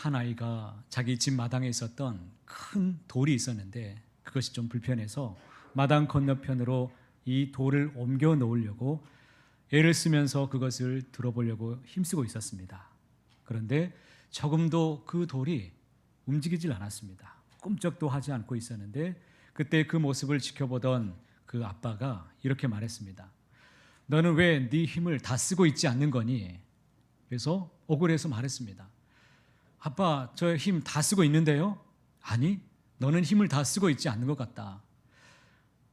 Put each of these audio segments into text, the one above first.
한 아이가 자기 집 마당에 있었던 큰 돌이 있었는데 그것이 좀 불편해서 마당 건너편으로 이 돌을 옮겨 놓으려고 애를 쓰면서 그것을 들어보려고 힘쓰고 있었습니다. 그런데 조금도 그 돌이 움직이질 않았습니다. 꼼짝도 하지 않고 있었는데 그때 그 모습을 지켜보던 그 아빠가 이렇게 말했습니다. 너는 왜 네 힘을 다 쓰고 있지 않는 거니? 그래서 억울해서 말했습니다. 아빠, 저 힘 다 쓰고 있는데요? 아니, 너는 힘을 다 쓰고 있지 않는 것 같다.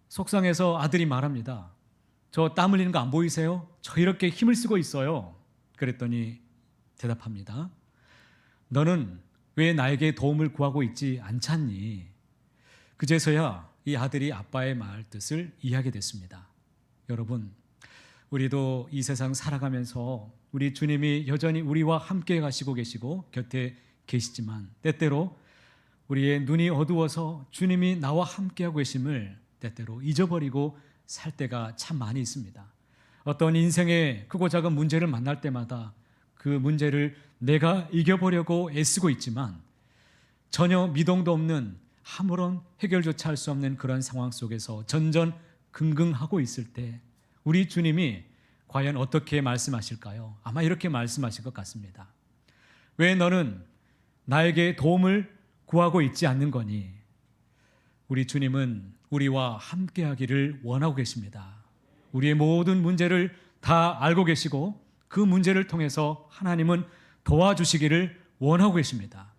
속상해서 아들이 말합니다. 저 땀 흘리는 거 안 보이세요? 저 이렇게 힘을 쓰고 있어요. 그랬더니 대답합니다. 너는 왜 나에게 도움을 구하고 있지 않잖니? 그제서야 이 아들이 아빠의 말 뜻을 이해하게 됐습니다. 여러분, 우리도 이 세상 살아가면서 우리 주님이 여전히 우리와 함께 가시고 계시고 곁에 계시지만 때때로 우리의 눈이 어두워서 주님이 나와 함께하고 계심을 때때로 잊어버리고 살 때가 참 많이 있습니다. 어떤 인생의 크고 작은 문제를 만날 때마다 그 문제를 내가 이겨보려고 애쓰고 있지만 전혀 미동도 없는 아무런 해결조차 할 수 없는 그런 상황 속에서 전전긍긍하고 있을 때 우리 주님이 과연 어떻게 말씀하실까요? 아마 이렇게 말씀하실 것 같습니다. 왜 너는 나에게 도움을 구하고 있지 않는 거니? 우리 주님은 우리와 함께 하기를 원하고 계십니다. 우리의 모든 문제를 다 알고 계시고 그 문제를 통해서 하나님은 도와주시기를 원하고 계십니다.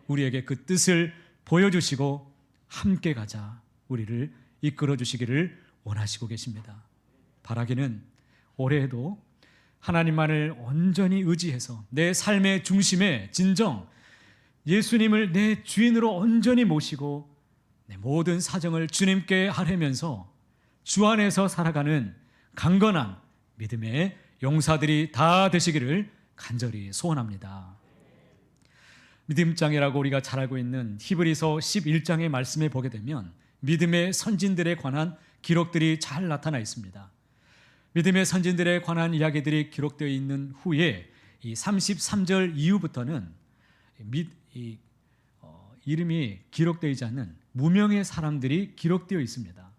우리에게 그 뜻을 보여주시고 함께 가자 우리를 이끌어 주시기를 원하시고 계십니다. 바라기는 올해에도 하나님만을 온전히 의지해서 내 삶의 중심에 진정 예수님을 내 주인으로 온전히 모시고 내 모든 사정을 주님께 아뢰면서 주 안에서 살아가는 강건한 믿음의 용사들이 다 되시기를 간절히 소원합니다. 믿음장이라고 우리가 잘 알고 있는 히브리서 11장의 말씀에 보게 되면 믿음의 선진들에 관한 기록들이 잘 나타나 있습니다. 믿음의 선진들에 관한 이야기들이 기록되어 있는 후에 이 33절 이후부터는 이름이 기록되어 있지 않는 무명의 사람들이 기록되어 있습니다.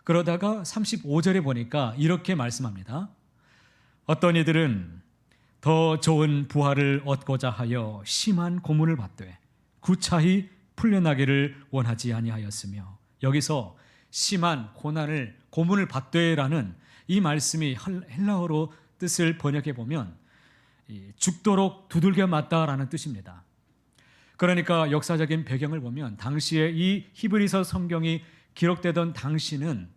그러다가 35절에 보니까 이렇게 말씀합니다. 어떤 이들은 더 좋은 부활을 얻고자 하여 심한 고문을 받되 구차히 풀려나기를 원하지 아니하였으며, 여기서 심한 고문을 받되라는 이 말씀이 헬라어로 뜻을 번역해 보면 죽도록 두들겨 맞다라는 뜻입니다. 그러니까 역사적인 배경을 보면 당시에 이 히브리서 성경이 기록되던 당시는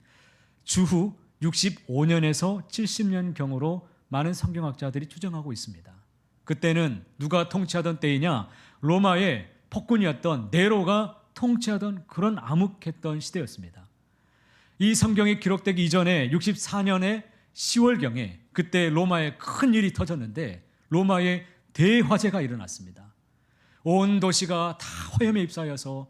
주후 65년에서 70년 경으로 많은 성경학자들이 추정하고 있습니다. 그때는 누가 통치하던 때이냐? 로마의 폭군이었던 네로가 통치하던 그런 암흑했던 시대였습니다. 이 성경이 기록되기 이전에 64년의 10월경에 그때 로마에 큰 일이 터졌는데 로마에 대화재가 일어났습니다. 온 도시가 다 화염에 휩싸여서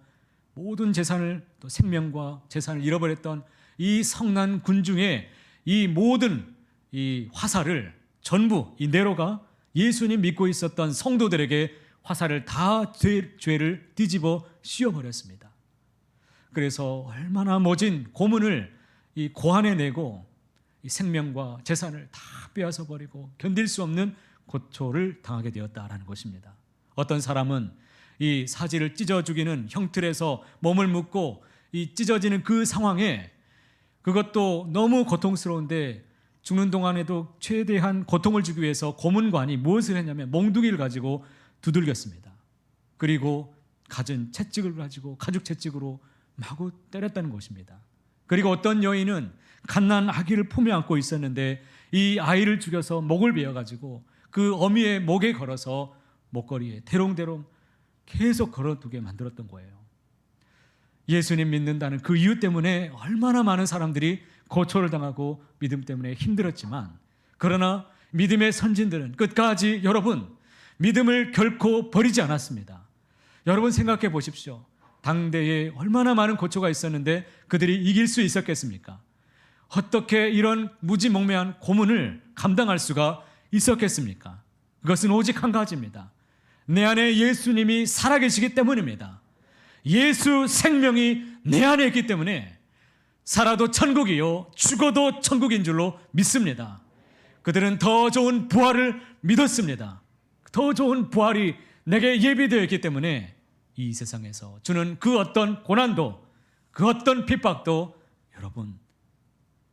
모든 재산을, 또 생명과 재산을 잃어버렸던 이 성난 군중의 이 모든 이 화살을 전부 이 네로가 예수님 믿고 있었던 성도들에게 화살을 다 죄를 뒤집어 씌워버렸습니다. 그래서 얼마나 모진 고문을 이 고안해 내고 이 생명과 재산을 다 빼앗아 버리고 견딜 수 없는 고초를 당하게 되었다라는 것입니다. 어떤 사람은 이 사지를 찢어 죽이는 형틀에서 몸을 묶고 이 찢어지는 그 상황에 그것도 너무 고통스러운데 죽는 동안에도 최대한 고통을 주기 위해서 고문관이 무엇을 했냐면 몽둥이를 가지고 두들겼습니다. 그리고 갖은 채찍을 가지고 가죽 채찍으로 마구 때렸다는 것입니다. 그리고 어떤 여인은 갓난 아기를 품에 안고 있었는데 이 아이를 죽여서 목을 베어가지고 그 어미의 목에 걸어서 목걸이에 대롱대롱 계속 걸어두게 만들었던 거예요. 예수님 믿는다는 그 이유 때문에 얼마나 많은 사람들이 고초를 당하고 믿음 때문에 힘들었지만, 그러나 믿음의 선진들은 끝까지 여러분 믿음을 결코 버리지 않았습니다. 여러분 생각해 보십시오. 당대에 얼마나 많은 고초가 있었는데 그들이 이길 수 있었겠습니까? 어떻게 이런 무지몽매한 고문을 감당할 수가 있었겠습니까? 그것은 오직 한 가지입니다. 내 안에 예수님이 살아계시기 때문입니다. 예수 생명이 내 안에 있기 때문에 살아도 천국이요 죽어도 천국인 줄로 믿습니다. 그들은 더 좋은 부활을 믿었습니다. 더 좋은 부활이 내게 예비되어 있기 때문에 이 세상에서 주는 그 어떤 고난도, 그 어떤 핍박도 여러분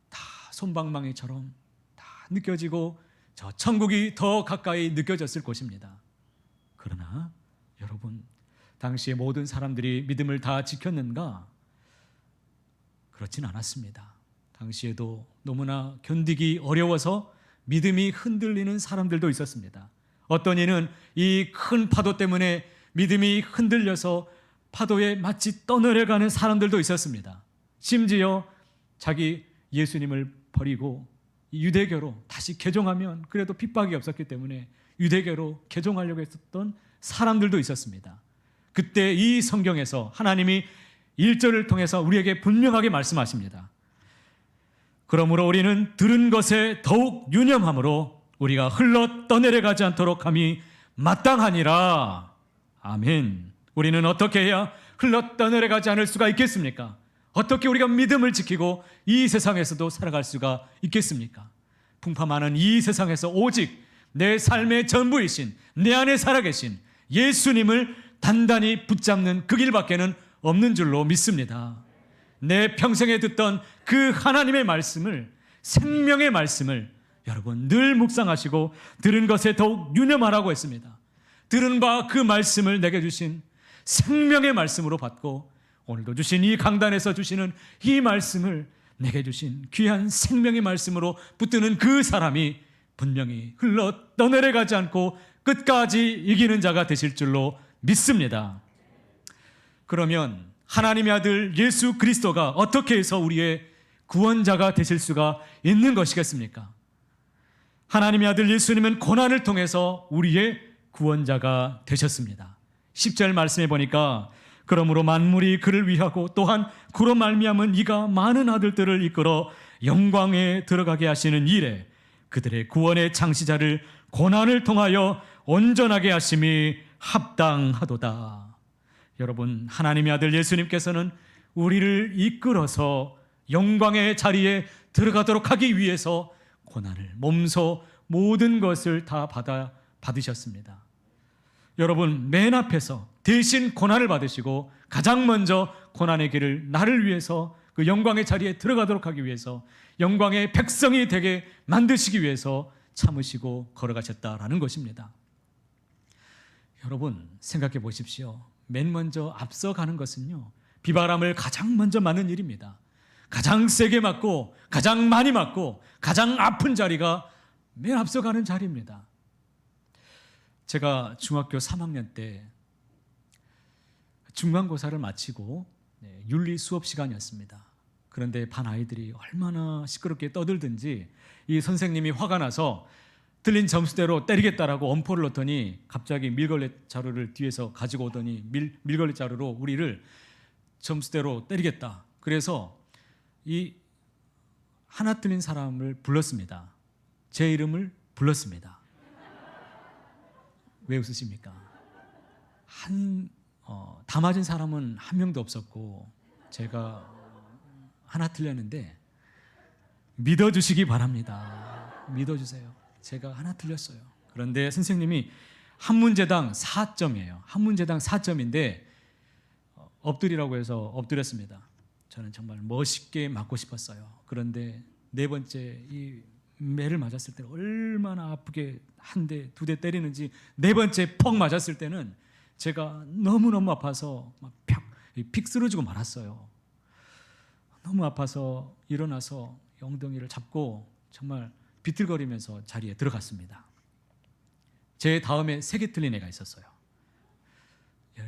다 솜방망이처럼 다 느껴지고 저 천국이 더 가까이 느껴졌을 것입니다. 그러나 여러분, 당시에 모든 사람들이 믿음을 다 지켰는가? 그렇진 않았습니다. 당시에도 너무나 견디기 어려워서 믿음이 흔들리는 사람들도 있었습니다. 어떤 이는 이 큰 파도 때문에 믿음이 흔들려서 파도에 마치 떠내려가는 사람들도 있었습니다. 심지어 자기 예수님을 버리고 유대교로 다시 개종하면 그래도 핍박이 없었기 때문에 유대교로 개종하려고 했었던 사람들도 있었습니다. 그때 이 성경에서 하나님이 1절을 통해서 우리에게 분명하게 말씀하십니다. 그러므로 우리는 들은 것에 더욱 유념함으로 우리가 흘러 떠내려가지 않도록 함이 마땅하니라. 아멘. 우리는 어떻게 해야 흘러 떠내려가지 않을 수가 있겠습니까? 어떻게 우리가 믿음을 지키고 이 세상에서도 살아갈 수가 있겠습니까? 풍파많은 이 세상에서 오직 내 삶의 전부이신, 내 안에 살아계신 예수님을 단단히 붙잡는 그 길밖에는 없는 줄로 믿습니다. 내 평생에 듣던 그 하나님의 말씀을, 생명의 말씀을 여러분 늘 묵상하시고 들은 것에 더욱 유념하라고 했습니다. 들은 바 그 말씀을 내게 주신 생명의 말씀으로 받고 오늘도 주신 이 강단에서 주시는 이 말씀을 내게 주신 귀한 생명의 말씀으로 붙드는 그 사람이 분명히 흘러 떠내려가지 않고 끝까지 이기는 자가 되실 줄로 믿습니다. 그러면 하나님의 아들 예수 그리스도가 어떻게 해서 우리의 구원자가 되실 수가 있는 것이겠습니까? 하나님의 아들 예수님은 고난을 통해서 우리의 구원자가 되셨습니다. 10절 말씀해 보니까 그러므로 만물이 그를 위하고 또한 그로 말미암은 이가 많은 아들들을 이끌어 영광에 들어가게 하시는 일에 그들의 구원의 창시자를 고난을 통하여 온전하게 하심이 합당하도다. 여러분, 하나님의 아들 예수님께서는 우리를 이끌어서 영광의 자리에 들어가도록 하기 위해서 고난을 몸소 모든 것을 다 받으셨습니다. 여러분, 맨 앞에서 대신 고난을 받으시고 가장 먼저 고난의 길을 나를 위해서 그 영광의 자리에 들어가도록 하기 위해서 영광의 백성이 되게 만드시기 위해서 참으시고 걸어가셨다라는 것입니다. 여러분, 생각해 보십시오. 맨 먼저 앞서가는 것은요, 비바람을 가장 먼저 맞는 일입니다. 가장 세게 맞고 가장 많이 맞고 가장 아픈 자리가 맨 앞서가는 자리입니다. 제가 중학교 3학년 때 중간고사를 마치고 윤리 수업 시간이었습니다. 그런데 반 아이들이 얼마나 시끄럽게 떠들든지 이 선생님이 화가 나서 틀린 점수대로 때리겠다라고 엄포를 넣더니 갑자기 밀걸레 자루를 뒤에서 가지고 오더니 밀걸레 자루로 우리를 점수대로 때리겠다. 그래서 이 하나 틀린 사람을 불렀습니다. 제 이름을 불렀습니다. 왜 웃으십니까? 다 맞은 사람은 한 명도 없었고 제가 하나 틀렸는데 믿어주시기 바랍니다. 믿어주세요. 제가 하나 틀렸어요. 그런데 선생님이 한 문제당 4점이에요. 한 문제당 4점인데 엎드리라고 해서 엎드렸습니다. 저는 정말 멋있게 맞고 싶었어요. 그런데 네 번째 이 매를 맞았을 때는 얼마나 아프게 한 대, 두 대 때리는지 네 번째 퍽 맞았을 때는 제가 너무너무 아파서 막 픽 쓰러지고 말았어요. 너무 아파서 일어나서 엉덩이를 잡고 정말 비틀거리면서 자리에 들어갔습니다. 제 다음에 3개 틀린 애가 있었어요.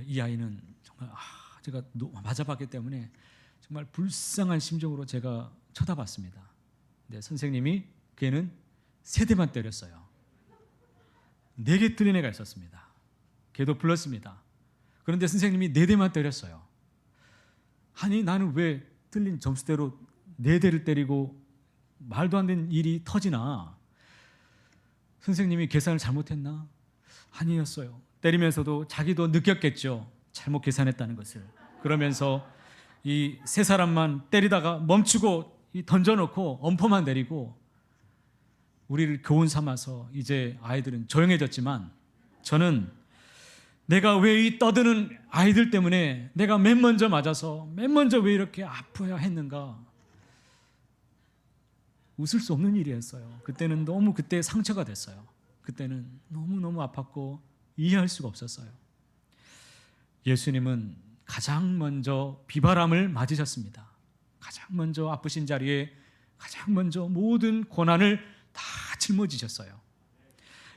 이 아이는 정말 제가 맞아봤기 때문에 정말 불쌍한 심정으로 제가 쳐다봤습니다. 근데 선생님이 걔는 3대만 때렸어요. 4개 틀린 애가 있었습니다. 걔도 불렀습니다. 그런데 선생님이 4대만 때렸어요. 아니 나는 왜 틀린 점수대로 4대를 때리고 말도 안 되는 일이 터지나? 선생님이 계산을 잘못했나? 아니었어요. 때리면서도 자기도 느꼈겠죠. 잘못 계산했다는 것을. 그러면서 이 세 사람만 때리다가 멈추고 던져놓고 엄포만 내리고 우리를 교훈 삼아서 이제 아이들은 조용해졌지만 저는 내가 왜 이 떠드는 아이들 때문에 내가 맨 먼저 맞아서 맨 먼저 왜 이렇게 아파야 했는가. 웃을 수 없는 일이었어요. 그때는 너무 그때 상처가 됐어요. 그때는 너무너무 아팠고 이해할 수가 없었어요. 예수님은 가장 먼저 비바람을 맞으셨습니다. 가장 먼저 아프신 자리에 가장 먼저 모든 고난을 다 짊어지셨어요.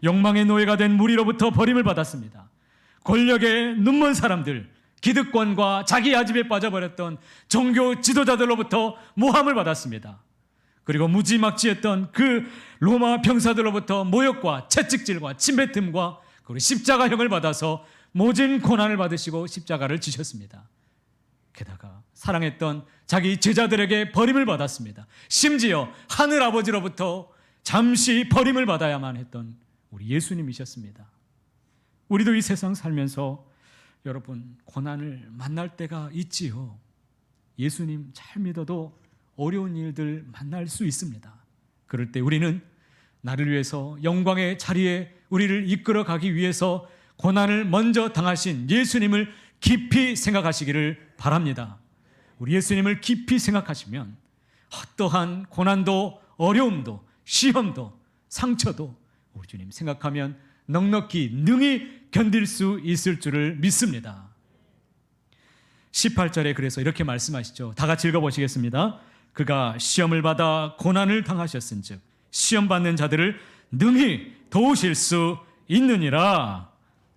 욕망의 노예가 된 무리로부터 버림을 받았습니다. 권력에 눈먼 사람들, 기득권과 자기 아집에 빠져버렸던 종교 지도자들로부터 모함을 받았습니다. 그리고 무지막지했던 그 로마 병사들로부터 모욕과 채찍질과 침뱉음과 그리고 십자가형을 받아서 모진 고난을 받으시고 십자가를 지셨습니다. 게다가 사랑했던 자기 제자들에게 버림을 받았습니다. 심지어 하늘 아버지로부터 잠시 버림을 받아야만 했던 우리 예수님이셨습니다. 우리도 이 세상 살면서 여러분 고난을 만날 때가 있지요. 예수님 잘 믿어도 어려운 일들 만날 수 있습니다. 그럴 때 우리는 나를 위해서 영광의 자리에 우리를 이끌어 가기 위해서 고난을 먼저 당하신 예수님을 깊이 생각하시기를 바랍니다. 우리 예수님을 깊이 생각하시면 어떠한 고난도 어려움도 시험도 상처도 우리 주님 생각하면 넉넉히 능히 견딜 수 있을 줄을 믿습니다. 18절에 그래서 이렇게 말씀하시죠. 다 같이 읽어보시겠습니다. 그가 시험을 받아 고난을 당하셨은즉 시험 받는 자들을 능히 도우실 수 있느니라.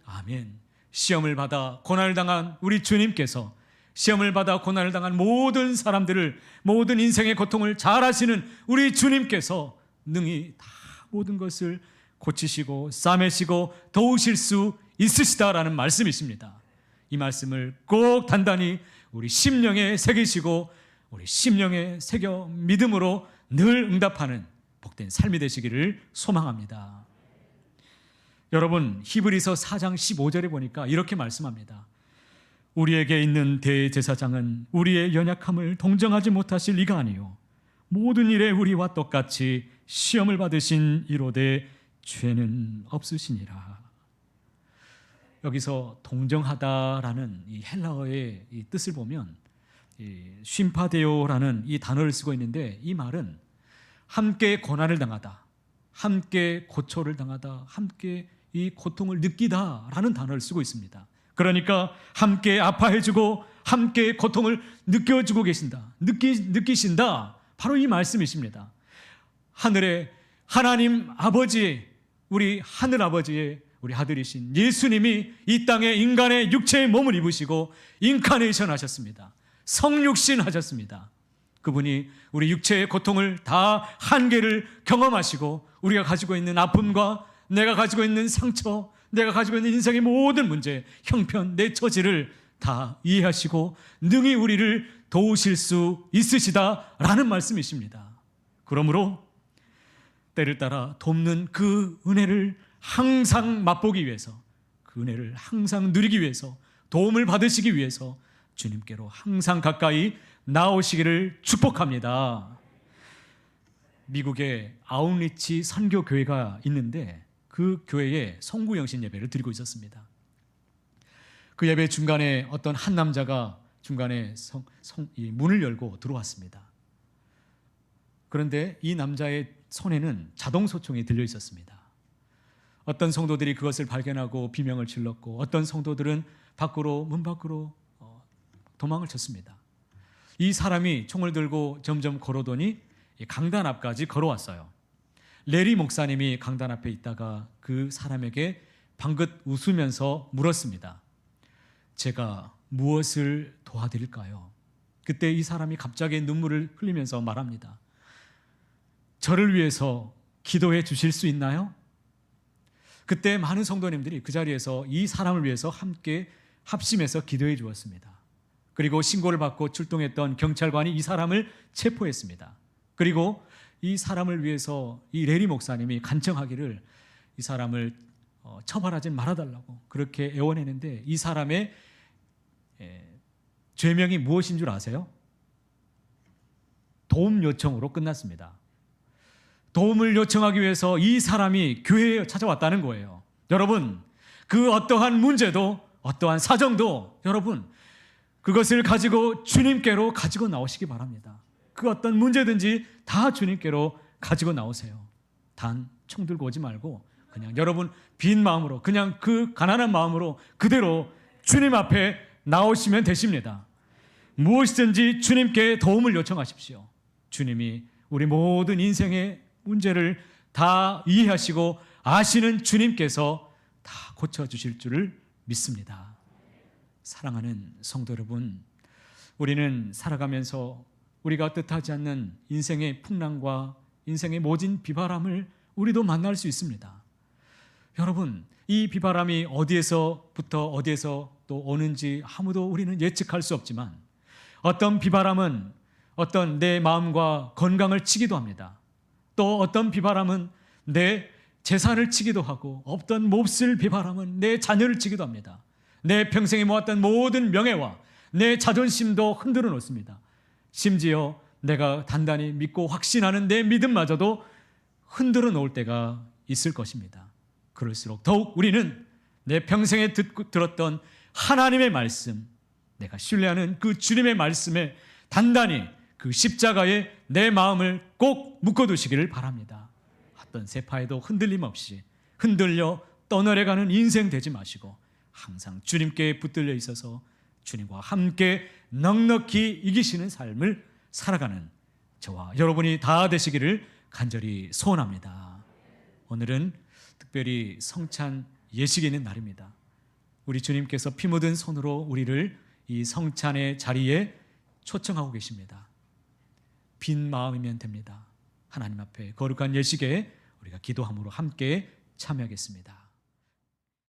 아멘. 시험을 받아 고난을 당한 우리 주님께서 시험을 받아 고난을 당한 모든 사람들을 모든 인생의 고통을 잘 아시는 우리 주님께서 능히 다 모든 것을 고치시고 싸매시고 도우실 수 있으시다라는 말씀이십니다. 이 말씀을 꼭 단단히 우리 심령에 새기시고 우리 심령에 새겨 믿음으로 늘 응답하는 복된 삶이 되시기를 소망합니다. 여러분 히브리서 4장 15절에 보니까 이렇게 말씀합니다. 우리에게 있는 대제사장은 우리의 연약함을 동정하지 못하실 이가 아니요 모든 일에 우리와 똑같이 시험을 받으신 이로되 죄는 없으시니라. 여기서 동정하다라는 이 헬라어의 이 뜻을 보면 쉼파데오라는 이 단어를 쓰고 있는데 이 말은 함께 고난을 당하다, 함께 고초를 당하다, 함께 이 고통을 느끼다라는 단어를 쓰고 있습니다. 그러니까 함께 아파해주고 함께 고통을 느껴주고 계신다, 느끼신다. 바로 이 말씀이십니다. 하늘의 하나님 아버지의 우리 하늘 아버지의 우리 아들이신 예수님이 이 땅에 인간의 육체의 몸을 입으시고 인카네이션 하셨습니다. 성육신 하셨습니다. 그분이 우리 육체의 고통을 다 한계를 경험하시고 우리가 가지고 있는 아픔과 내가 가지고 있는 상처, 내가 가지고 있는 인생의 모든 문제, 형편, 내 처지를 다 이해하시고 능히 우리를 도우실 수 있으시다라는 말씀이십니다. 그러므로 때를 따라 돕는 그 은혜를 항상 맛보기 위해서, 그 은혜를 항상 누리기 위해서, 도움을 받으시기 위해서 주님께로 항상 가까이 나오시기를 축복합니다. 미국에 아웃리치 선교교회가 있는데 그 교회에 성구영신 예배를 드리고 있었습니다. 그 예배 중간에 어떤 한 남자가 중간에 이 문을 열고 들어왔습니다. 그런데 이 남자의 손에는 자동소총이 들려 있었습니다. 어떤 성도들이 그것을 발견하고 비명을 질렀고 어떤 성도들은 문 밖으로 도망을 쳤습니다. 이 사람이 총을 들고 점점 걸어오더니 강단 앞까지 걸어왔어요. 레리 목사님이 강단 앞에 있다가 그 사람에게 방긋 웃으면서 물었습니다. 제가 무엇을 도와드릴까요? 그때 이 사람이 갑자기 눈물을 흘리면서 말합니다. 저를 위해서 기도해 주실 수 있나요? 그때 많은 성도님들이 그 자리에서 이 사람을 위해서 함께 합심해서 기도해 주었습니다. 그리고 신고를 받고 출동했던 경찰관이 이 사람을 체포했습니다. 그리고 이 사람을 위해서 이 레리 목사님이 간청하기를 이 사람을 처벌하지 말아달라고 그렇게 애원했는데 이 사람의 죄명이 무엇인 줄 아세요? 도움 요청으로 끝났습니다. 도움을 요청하기 위해서 이 사람이 교회에 찾아왔다는 거예요. 여러분, 그 어떠한 문제도 어떠한 사정도 여러분 그것을 가지고 주님께로 가지고 나오시기 바랍니다. 그 어떤 문제든지 다 주님께로 가지고 나오세요. 단 총 들고 오지 말고 그냥 여러분 빈 마음으로 그냥 그 가난한 마음으로 그대로 주님 앞에 나오시면 되십니다. 무엇이든지 주님께 도움을 요청하십시오. 주님이 우리 모든 인생의 문제를 다 이해하시고 아시는 주님께서 다 고쳐주실 줄을 믿습니다. 사랑하는 성도 여러분, 우리는 살아가면서 우리가 뜻하지 않는 인생의 풍랑과 인생의 모진 비바람을 우리도 만날 수 있습니다. 여러분, 이 비바람이 어디에서부터 어디에서 또 오는지 아무도 우리는 예측할 수 없지만 어떤 비바람은 어떤 내 마음과 건강을 치기도 합니다. 또 어떤 비바람은 내 재산을 치기도 하고 어떤 몹쓸 비바람은 내 자녀를 치기도 합니다. 내 평생에 모았던 모든 명예와 내 자존심도 흔들어 놓습니다. 심지어 내가 단단히 믿고 확신하는 내 믿음마저도 흔들어 놓을 때가 있을 것입니다. 그럴수록 더욱 우리는 내 평생에 들었던 하나님의 말씀, 내가 신뢰하는 그 주님의 말씀에 단단히 그 십자가에 내 마음을 꼭 묶어두시기를 바랍니다. 어떤 세파에도 흔들림 없이 흔들려 떠내려가는 인생 되지 마시고 항상 주님께 붙들려 있어서 주님과 함께 넉넉히 이기시는 삶을 살아가는 저와 여러분이 다 되시기를 간절히 소원합니다. 오늘은 특별히 성찬 예식이 있는 날입니다. 우리 주님께서 피 묻은 손으로 우리를 이 성찬의 자리에 초청하고 계십니다. 빈 마음이면 됩니다. 하나님 앞에 거룩한 예식에 우리가 기도함으로 함께 참여하겠습니다.